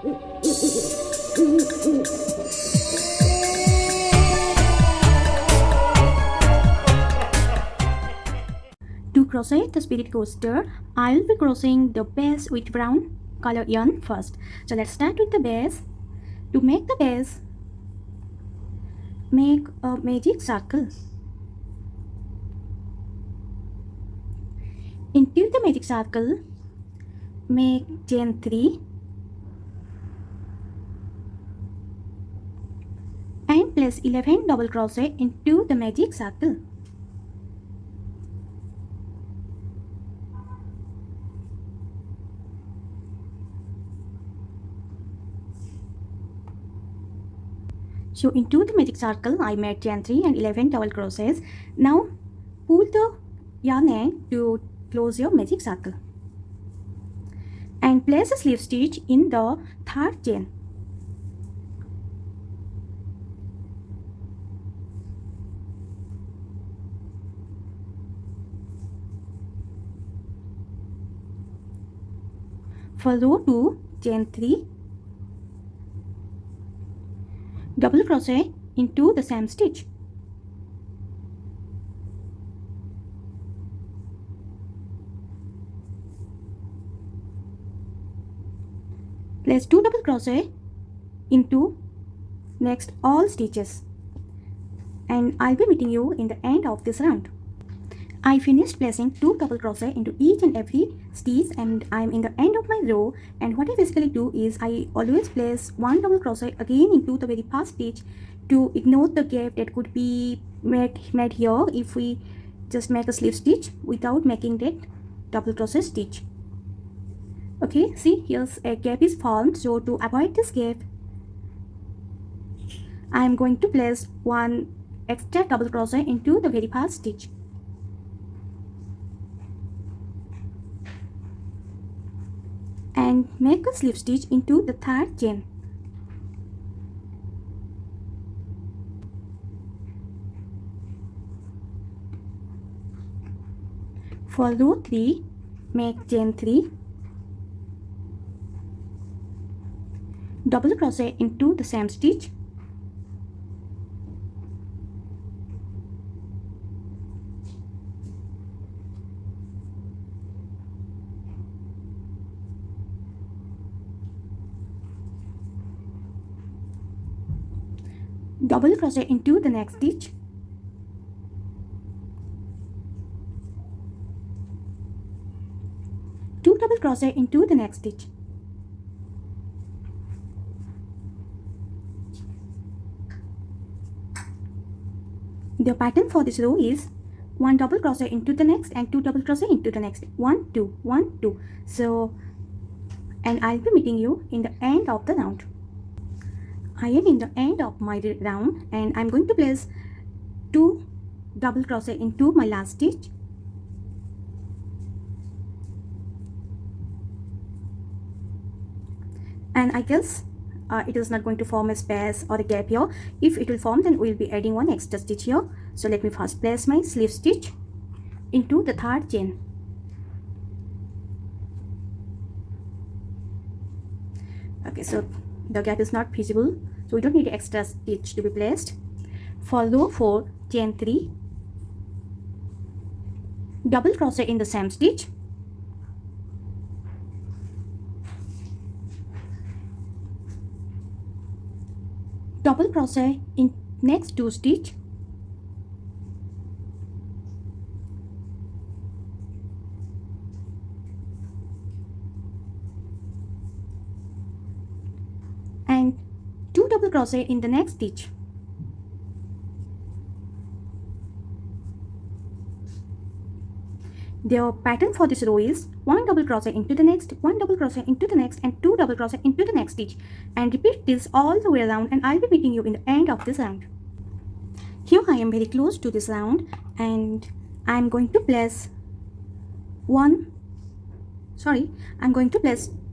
To crochet the spirit coaster, I'll be crocheting the base with brown color yarn first. So let's start with the base. To make the base, make a magic circle. Into the magic circle, make chain 3 and place 11 double crochet into the magic circle. So into the magic circle, I made chain 3 and 11 double crochets. Now pull the yarn end to close your magic circle and place a slip stitch in the third chain. For row 2, chain 3, double crochet into the same stitch. Place 2 double crochet into next all stitches, and I'll be meeting you in the end of this round. I finished placing 2 double crochet into each and every stitch, and I'm in the end of my row. And what I basically do is I always place 1 double crochet again into the very first stitch to ignore the gap that could be made here if we just make a slip stitch without making that double crochet stitch. Okay, see, here's a gap is formed. So to avoid this gap, I'm going to place 1 extra double crochet into the very first stitch. And make a slip stitch into the third chain. For row 3, make chain 3, double crochet into the same stitch, double crochet into the next stitch, two double crochet into the next stitch, the pattern for this row is 1 double crochet into the next and 2 double crochet into the next, 1 2 1 2. So, and I'll be meeting you in the end of the round. I am in the end of my round, and I'm going to place 2 double crochet into my last stitch, and I guess it is not going to form a space or a gap here. If it will form, then we'll be adding 1 extra stitch here. So let me first place my slip stitch into the third chain. Okay, so the gap is not visible, so we don't need extra stitch to be placed. For row 4, chain 3, double crochet in the same stitch, double crochet in next 2 stitch, and 2 double crochet in the next stitch. The pattern for this row is 1 double crochet into the next, 1 double crochet into the next, and 2 double crochet into the next stitch, and repeat this all the way around, and I'll be meeting you in the end of this round. Here I am very close to this round, and I'm going to place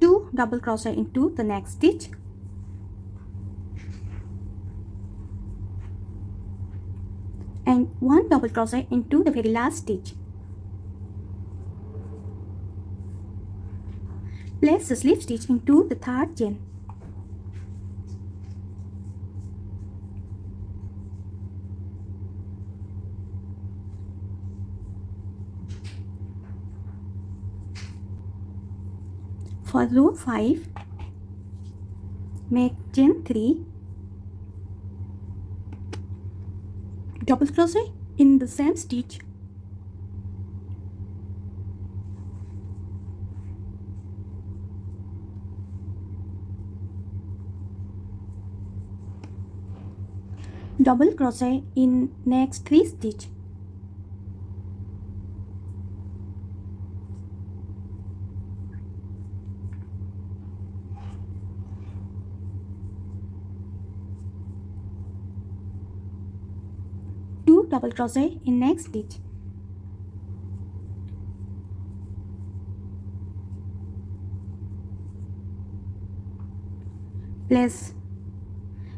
2 double crochet into the next stitch, and 1 double crochet into the very last stitch. Place the slip stitch into the third chain. For row 5, make chain 3, double crochet in the same stitch, double crochet in next 3 stitch, two double crochet in next stitch, place.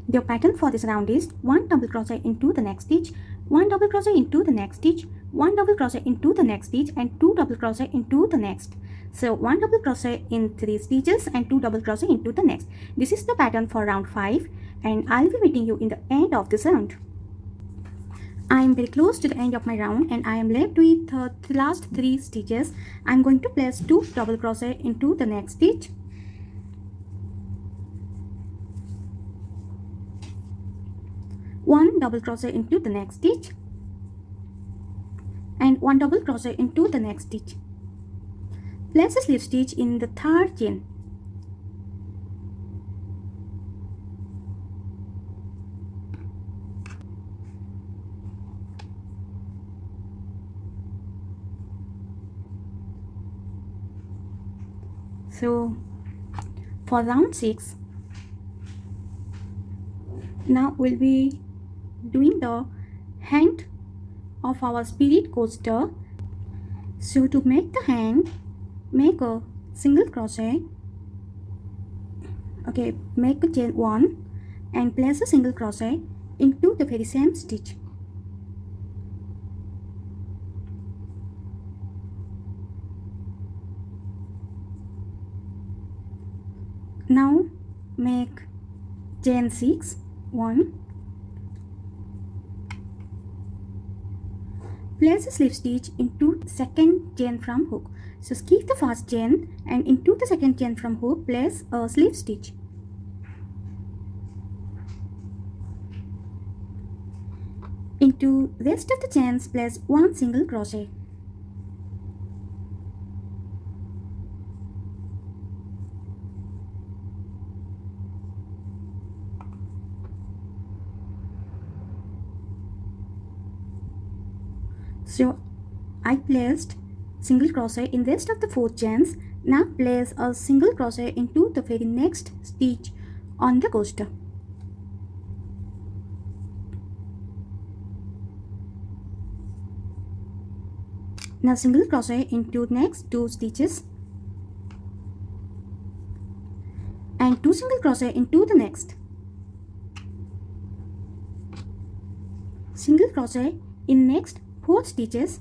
The pattern for this round is 1 double crochet into the next stitch, 1 double crochet into the next stitch, 1 double crochet into the next stitch, and 2 double crochet into the next. So 1 double crochet in 3 stitches and 2 double crochet into the next. This is the pattern for round 5, and I'll be meeting you in the end of this round. I am very close to the end of my round and I am left with the last 3 stitches. I am going to place 2 double crochet into the next stitch, one double crochet into the next stitch, and 1 double crochet into the next stitch. Place a slip stitch in the third chain. So for round 6, now we'll be doing the hand of our spirit coaster. So to make the hand, make a single crochet, okay, make a chain 1 and place a single crochet into the very same stitch. Now make chain 6, 1, place a slip stitch into second chain from hook. So skip the first chain and into the second chain from hook place a slip stitch. Into rest of the chains place 1 single crochet. So I placed single crochet in rest of the 4 chains. Now place a single crochet into the very next stitch on the coaster. Now single crochet into next 2 stitches and 2 single crochet into the next. Single crochet in next 4 stitches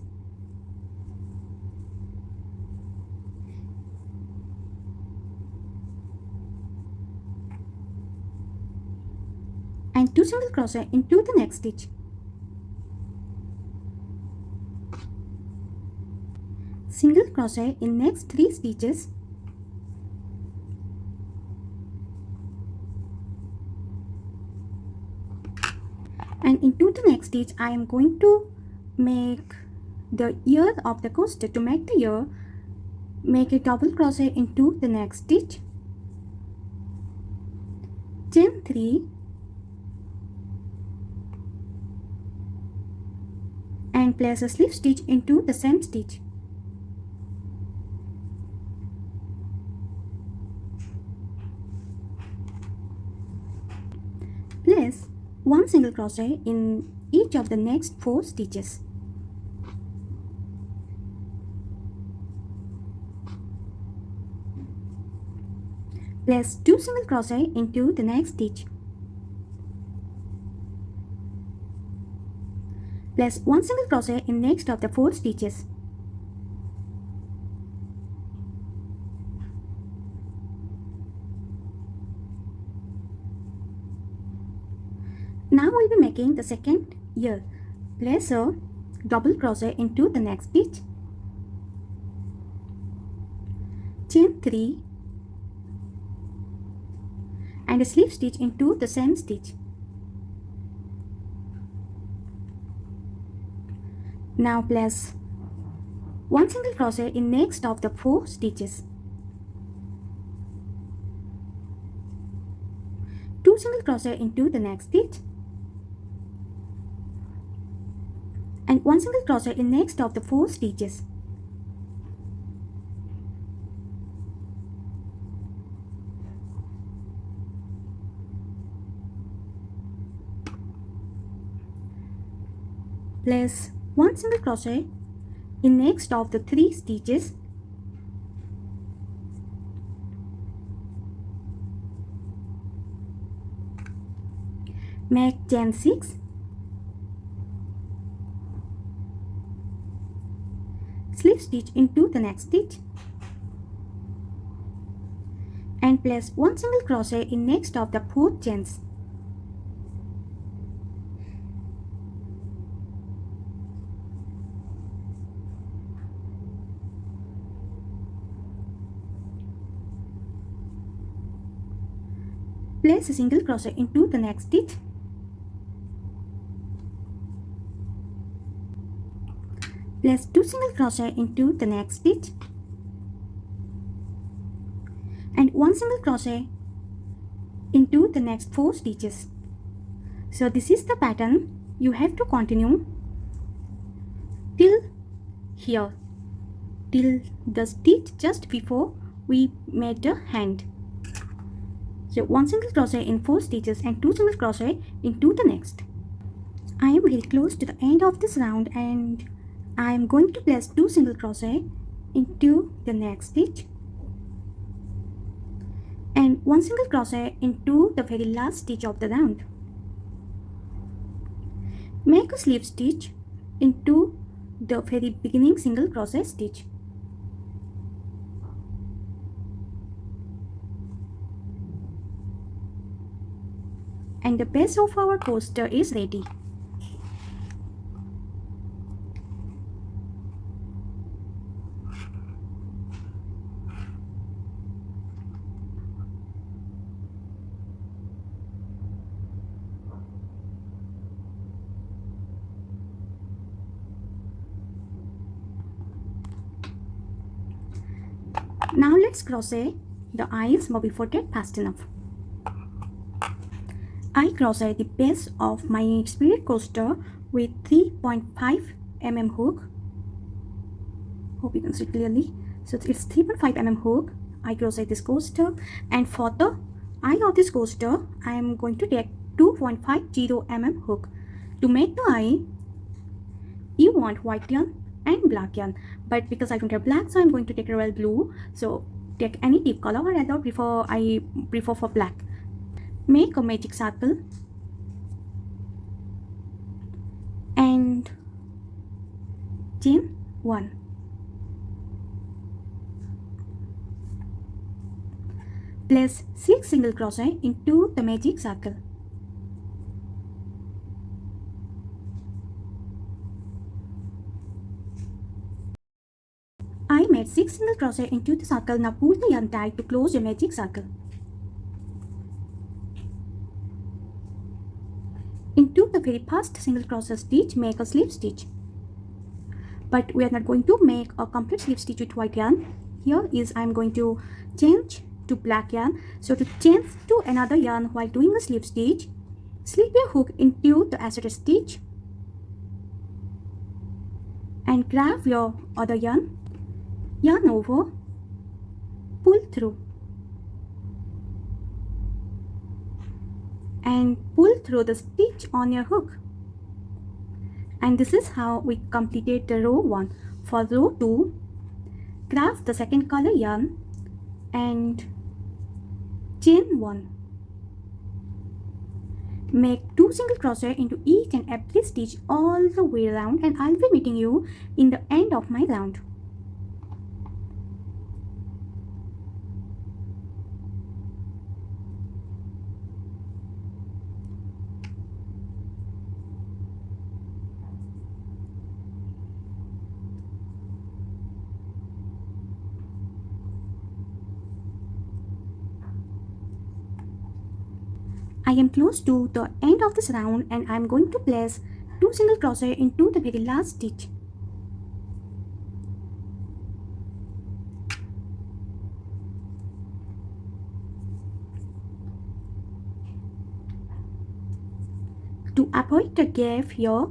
and 2 single crochet into the next stitch. Single crochet in next 3 stitches and into the next stitch I am going to make the ear of the coaster. To make the ear, make a double crochet into the next stitch, chain 3 and place a slip stitch into the same stitch. Place 1 single crochet in each of the next 4 stitches. Place 2 single crochet into the next stitch. Place 1 single crochet in next of the 4 stitches. Now we'll be making the second ear. Place a double crochet into the next stitch, chain 3 and a slip stitch into the same stitch. Now place 1 single crochet in next of the 4 stitches. 2 single crochet into the next stitch, and 1 single crochet in next of the 4 stitches. Place 1 single crochet in next of the 3 stitches, make chain 6, slip stitch into the next stitch, and place 1 single crochet in next of the 4 chains. Place a single crochet into the next stitch, place 2 single crochet into the next stitch, and 1 single crochet into the next 4 stitches. So this is the pattern. You have to continue till here, till the stitch just before we made the hand. So 1 single crochet in 4 stitches and 2 single crochet into the next. I am very close to the end of this round, and I am going to place 2 single crochet into the next stitch and 1 single crochet into the very last stitch of the round. Make a slip stitch into the very beginning single crochet stitch. And the base of our coaster is ready. Now let's crochet the eyes, but before that, fast enough. I crochet the base of my spirit coaster with 3.5 mm hook. Hope you can see clearly. So it's 3.5 mm hook. I crochet this coaster, and for the eye of this coaster, I am going to take 2.50 mm hook. To make the eye, you want white yarn and black yarn, but because I don't have black, so I'm going to take royal blue. So take any deep color, or I prefer for black. Make a magic circle and chain 1. Place 6 single crochet into the magic circle. I made 6 single crochet into the circle. Now pull the yarn tight to close your magic circle. Into the very first single crochet stitch, make a slip stitch. But we are not going to make a complete slip stitch with white yarn. Here is I am going to change to black yarn. So to change to another yarn while doing a slip stitch, slip your hook into the assorted stitch and grab your other yarn, yarn over, pull through, and pull through the stitch on your hook. And this is how we completed the row 1. For row 2, grab the second color yarn and chain 1. Make 2 single crochet into each and every stitch all the way around, and I'll be meeting you in the end of my round. I am close to the end of this round and I am going to place 2 single crochet into the very last stitch. To avoid the gap here,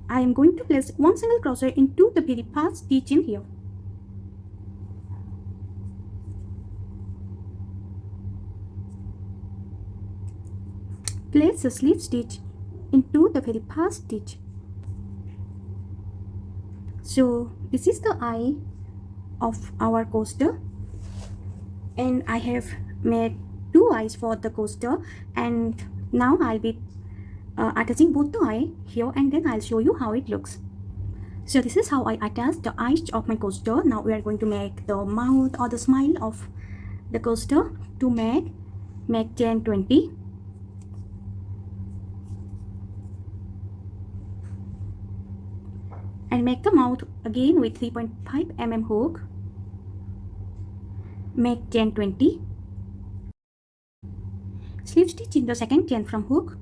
I am going to place 1 single crochet into the very first stitch in here. Place the slip stitch into the very first stitch. So this is the eye of our coaster, and I have made 2 eyes for the coaster, and now I'll be attaching both the eye here, and then I'll show you how it looks. So this is how I attach the eyes of my coaster. Now we are going to make the mouth or the smile of the coaster. To make chain 20. And make the mouth again with 3.5 mm hook. Make chain 20. Slip stitch in the second chain from hook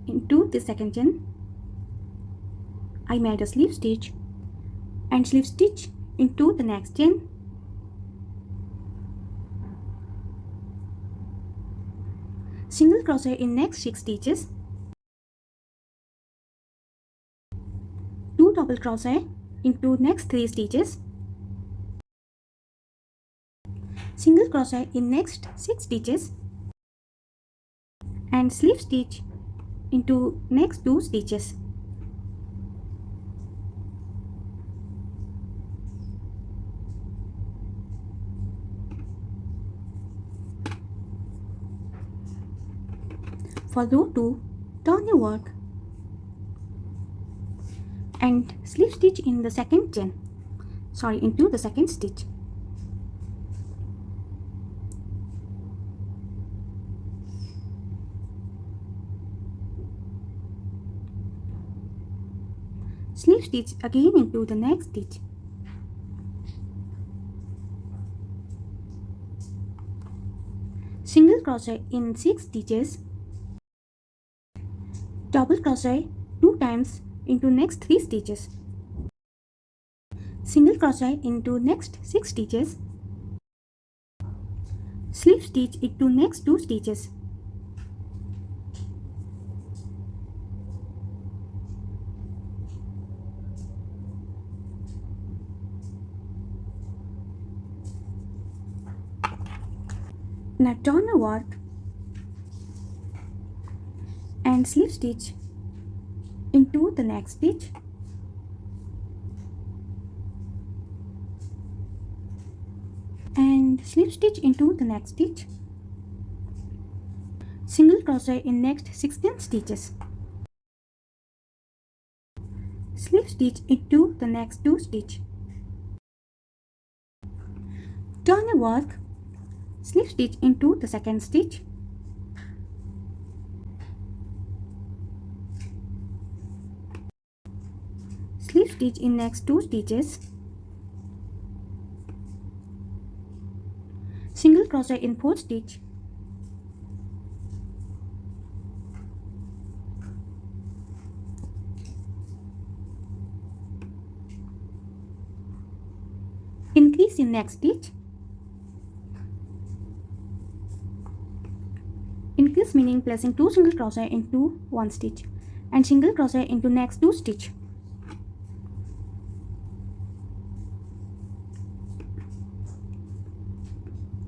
into the second chain. I made a slip stitch and slip stitch into the next chain. Single crochet in next 6 stitches. 2 double crochet into next 3 stitches. Single crochet in next 6 stitches and slip stitch into next 2 stitches. For row 2, turn your work and slip stitch in the second chain, into the second stitch. Slip stitch again into the next stitch. Single crochet in 6 stitches. Double crochet 2 times into next 3 stitches. Single crochet into next 6 stitches. Slip stitch into next 2 stitches. Now turn your work and slip stitch into the next stitch. And slip stitch into the next stitch. Single crochet in next 16 stitches. Slip stitch into the next 2 stitch. Turn your work, slip stitch into the second stitch. Slip stitch in next 2 stitches. Single crochet in 4th stitch. Increase in next stitch. Increase meaning placing 2 single crochet into 1 stitch and single crochet into next 2 stitch.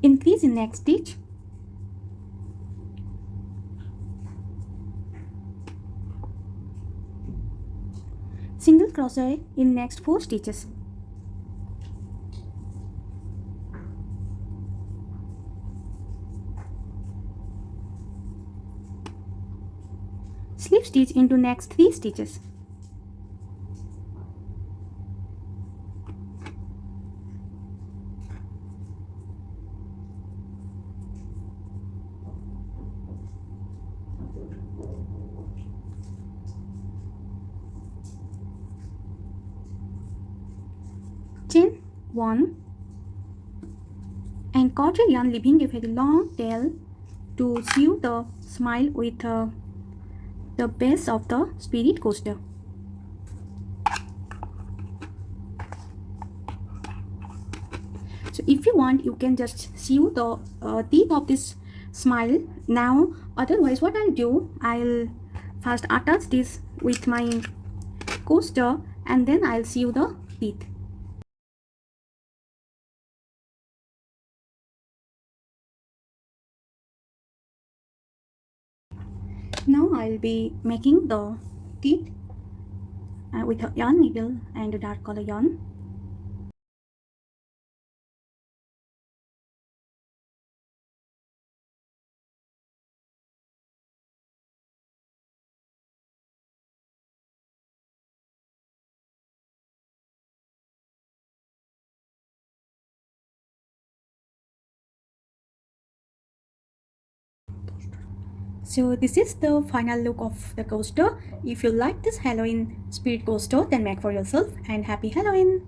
Increase in next stitch. Single crochet in next 4 stitches. Slip stitch into next 3 stitches. Chain 1 and cut your yarn leaving a very long tail to sew the smile with the base of the spirit coaster. So if you want, you can just sew the tip of this smile now. Otherwise, what I'll do, I'll first attach this with my coaster and then I'll sew the teeth. Now I'll be making the teeth with a yarn needle and a dark color yarn. So this is the final look of the coaster. If you like this Halloween spirit coaster, then make for yourself, and happy Halloween!